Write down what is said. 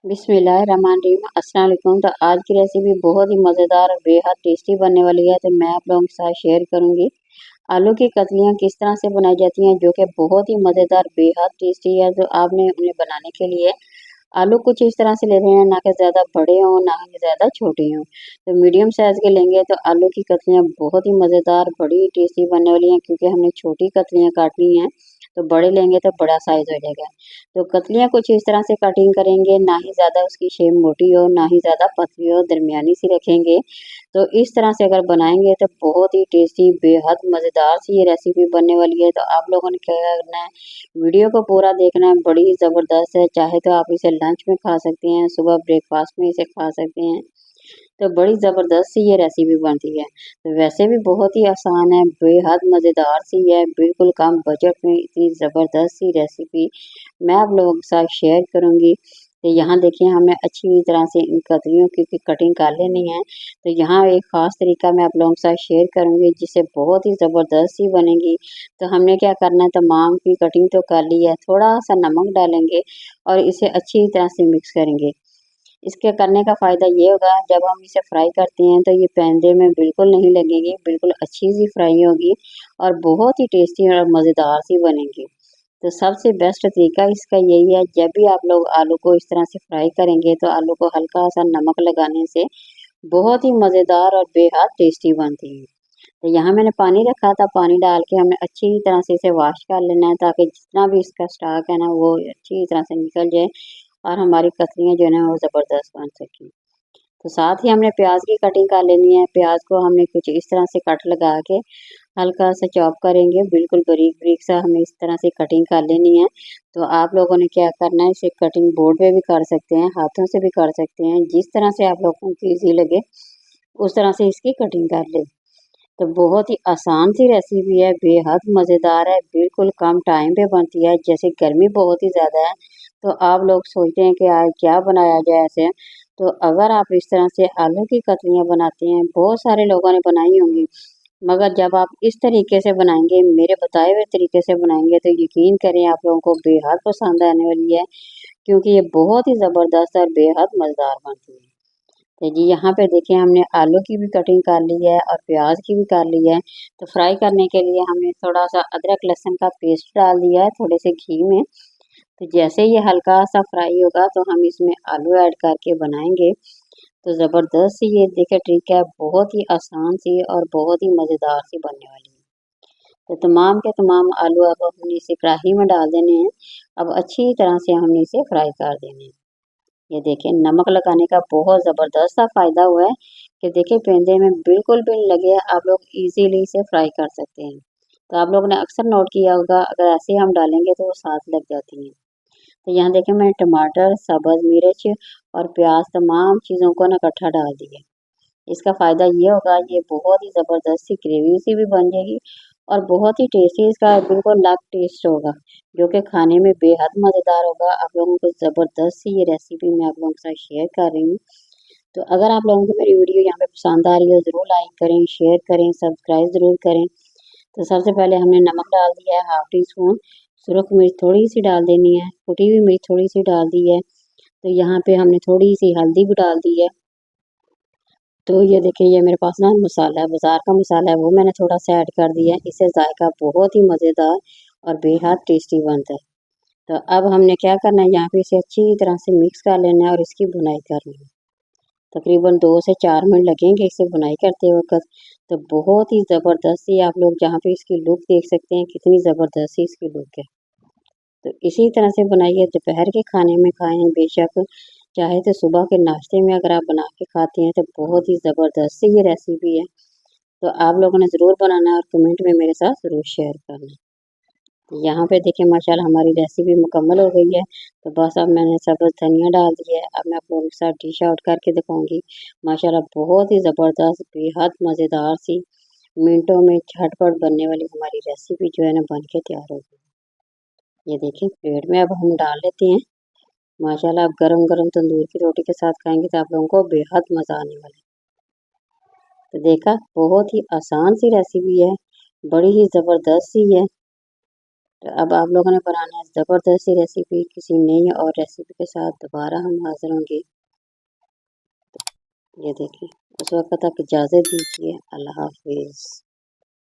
बिस्मिल्लाहिर्रहमानिर्रहीम। अस्सलाम वालेकुम। तो आज की रेसिपी बहुत ही मज़ेदार और बेहद टेस्टी बनने वाली है। तो मैं आप लोगों के साथ शेयर करूंगी आलू की कतलियाँ किस तरह से बनाई जाती हैं, जो कि बहुत ही मज़ेदार बेहद टेस्टी है। तो आपने उन्हें बनाने के लिए आलू कुछ इस तरह से लेने हैं, ना कि ज़्यादा बड़े हों ना ही ज़्यादा छोटे हों। तो मीडियम साइज़ के लेंगे तो आलू की कतलियाँ बहुत ही मज़ेदार बड़ी टेस्टी बनने वाली हैं, क्योंकि हमने छोटी कतलियाँ काटनी हैं। तो बड़े लेंगे तो बड़ा साइज़ हो जाएगा। तो कतलियाँ कुछ इस तरह से कटिंग करेंगे, ना ही ज़्यादा उसकी शेप मोटी हो ना ही ज़्यादा पतली हो, दरमियानी सी रखेंगे। तो इस तरह से अगर बनाएंगे तो बहुत ही टेस्टी बेहद मज़ेदार सी ये रेसिपी बनने वाली है। तो आप लोगों ने क्या करना है, वीडियो को पूरा देखना है, बड़ी ही ज़बरदस्त है। चाहे तो आप इसे लंच में खा सकते हैं, सुबह ब्रेकफास्ट में इसे खा सकते हैं। तो बड़ी ज़बरदस्त सी ये रेसिपी बनती है। तो वैसे भी बहुत ही आसान है, बेहद मज़ेदार सी है, बिल्कुल कम बजट में इतनी ज़बरदस्त सी रेसिपी मैं आप लोगों के साथ शेयर करूँगी। तो यहाँ देखिए हमें अच्छी तरह से इन कतरियों की कटिंग कर लेनी है। तो यहाँ एक ख़ास तरीका मैं आप लोगों के साथ शेयर करूँगी, जिससे बहुत ही ज़बरदस्त सी बनेगी। तो हमने क्या करना है, तमाम की कटिंग तो कर ली है, थोड़ा-सा नमक डालेंगे और इसे अच्छी तरह से मिक्स करेंगे। इसके करने का फ़ायदा ये होगा, जब हम इसे फ्राई करते हैं तो ये पैंदे में बिल्कुल नहीं लगेगी, बिल्कुल अच्छी सी फ्राई होगी और बहुत ही टेस्टी और मज़ेदार सी बनेगी। तो सबसे बेस्ट तरीका इसका यही है, जब भी आप लोग आलू को इस तरह से फ्राई करेंगे तो आलू को हल्का सा नमक लगाने से बहुत ही मज़ेदार और बेहद टेस्टी बनती है। तो यहाँ मैंने पानी रखा था, पानी डाल के हमें अच्छी तरह से इसे वॉश कर लेना है, ताकि जितना भी इसका स्टॉक है ना वो अच्छी तरह से निकल जाए और हमारी कतलियाँ जो है ना वो ज़बरदस्त बन सकें। तो साथ ही हमने प्याज की कटिंग कर लेनी है। प्याज को हमने कुछ इस तरह से कट लगा के हल्का सा चॉप करेंगे, बिल्कुल बारीक बारीक सा हमें इस तरह से कटिंग कर लेनी है। तो आप लोगों ने क्या करना है, इसे कटिंग बोर्ड पे भी कर सकते हैं, हाथों से भी कर सकते हैं, जिस तरह से आप लोगों को ईजी लगे उस तरह से इसकी कटिंग कर ले। तो बहुत ही आसान सी रेसिपी है, बेहद मज़ेदार है, बिल्कुल कम टाइम पे बनती है। जैसे गर्मी बहुत ही ज़्यादा है तो आप लोग सोचते हैं कि आज क्या बनाया जाए ऐसे। तो अगर आप इस तरह से आलू की कतलियाँ बनाते हैं, बहुत सारे लोगों ने बनाई होंगी, मगर जब आप इस तरीके से बनाएंगे, मेरे बताए हुए तरीके से बनाएंगे, तो यकीन करें आप लोगों को बेहद पसंद आने वाली है, क्योंकि ये बहुत ही ज़बरदस्त और बेहद मज़ेदार बनती है। तो जी यहाँ पे देखिए हमने आलू की भी कटिंग कर ली है और प्याज की भी कर ली है। तो फ्राई करने के लिए हमने थोड़ा सा अदरक लहसुन का पेस्ट डाल दिया है थोड़े से घी में। तो जैसे ये हल्का सा फ्राई होगा तो हम इसमें आलू ऐड करके बनाएंगे। तो ज़बरदस्त सी ये देखिए ट्रिक है, बहुत ही आसान सी और बहुत ही मज़ेदार सी बनने वाली है। तो तमाम के तमाम आलू अब हमने इसे कढ़ाई में डाल देने हैं। अब अच्छी तरह से हमने इसे फ्राई कर देने हैं। ये देखिए नमक लगाने का बहुत ज़बरदस्त सा फ़ायदा हुआ है कि देखिए पेंदे में बिल्कुल भी नहीं लगे, आप लोग इजीली इसे फ्राई कर सकते हैं। तो आप लोगों ने अक्सर नोट किया होगा, अगर ऐसे ही हम डालेंगे तो वो साथ लग जाती हैं। तो यहाँ देखिए मैंने टमाटर, सब्ज़ मिर्च और प्याज तमाम चीज़ों को ना इकट्ठा डाल दिया। इसका फ़ायदा ये होगा, ये बहुत ही ज़बरदस्त सी ग्रेवी सी भी बन जाएगी और बहुत ही टेस्टी इसका बिल्कुल अलग टेस्ट होगा, जो कि खाने में बेहद मज़ेदार होगा। आप लोगों को ज़बरदस्त सी ये रेसिपी मैं आप लोगों के साथ शेयर कर रही हूँ। तो अगर आप लोगों को मेरी वीडियो यहाँ पे पसंद आ रही है, ज़रूर लाइक करें, शेयर करें, सब्सक्राइब ज़रूर करें। तो सबसे पहले हमने नमक डाल दिया है हाफ़ टी स्पून, सुरख मिर्च थोड़ी सी डाल देनी है, कुटी हुई मिर्च थोड़ी सी डाल दी है। तो यहाँ पे हमने थोड़ी सी हल्दी भी डाल दी है। तो ये देखिए ये मेरे पास ना मसाला है, बाज़ार का मसाला है, वो मैंने थोड़ा सा ऐड कर दिया है। इससे जायका बहुत ही मज़ेदार और बेहद टेस्टी बनता है। तो अब हमने क्या करना है, यहाँ पे इसे अच्छी तरह से मिक्स कर लेना है और इसकी भुनाई करनी है। तकरीबन 2 से 4 मिनट लगेंगे इसे भुनाई करते वक़्त। तो बहुत ही ज़बरदस्त सी आप लोग जहाँ पे इसकी लुक देख सकते हैं, कितनी ज़बरदस्त सी इसकी लुक है। तो इसी तरह से बनाइए, दोपहर के खाने में खाएँ बेशक, चाहे तो सुबह के नाश्ते में अगर आप बना के खाते हैं तो बहुत ही ज़बरदस्त सी ये रेसिपी है। तो आप लोगों ने ज़रूर बनाना है और कमेंट में मेरे साथ ज़रूर शेयर करना। तो यहाँ पे देखिए माशाल्लाह हमारी रेसिपी मुकम्मल हो गई है। तो बस अब मैंने सब्ज़ धनिया डाल दिया है। अब मैं आप लोगों के साथ डिश आउट करके दिखाऊँगी। माशाल्लाह बहुत ही ज़बरदस्त बेहद मज़ेदार सी मिनटों में झटपट बनने वाली हमारी रेसिपी जो है ना बन के तैयार हो गई। ये देखिए प्लेट में अब हम डाल लेते हैं। माशाल्लाह आप गरम-गरम तंदूर की रोटी के साथ खाएँगे तो आप लोगों को बेहद मज़ा आने वाला है। तो देखा बहुत ही आसान सी रेसिपी है, बड़ी ही ज़बरदस्त सी है। तो अब आप लोगों ने बनाना है ज़बरदस्त सी रेसिपी। किसी नई और रेसिपी के साथ दोबारा हम हाज़िर होंगे। ये देखिए, उस वक़्त तक इजाज़त दीजिए। अल्लाह हाफ़िज़।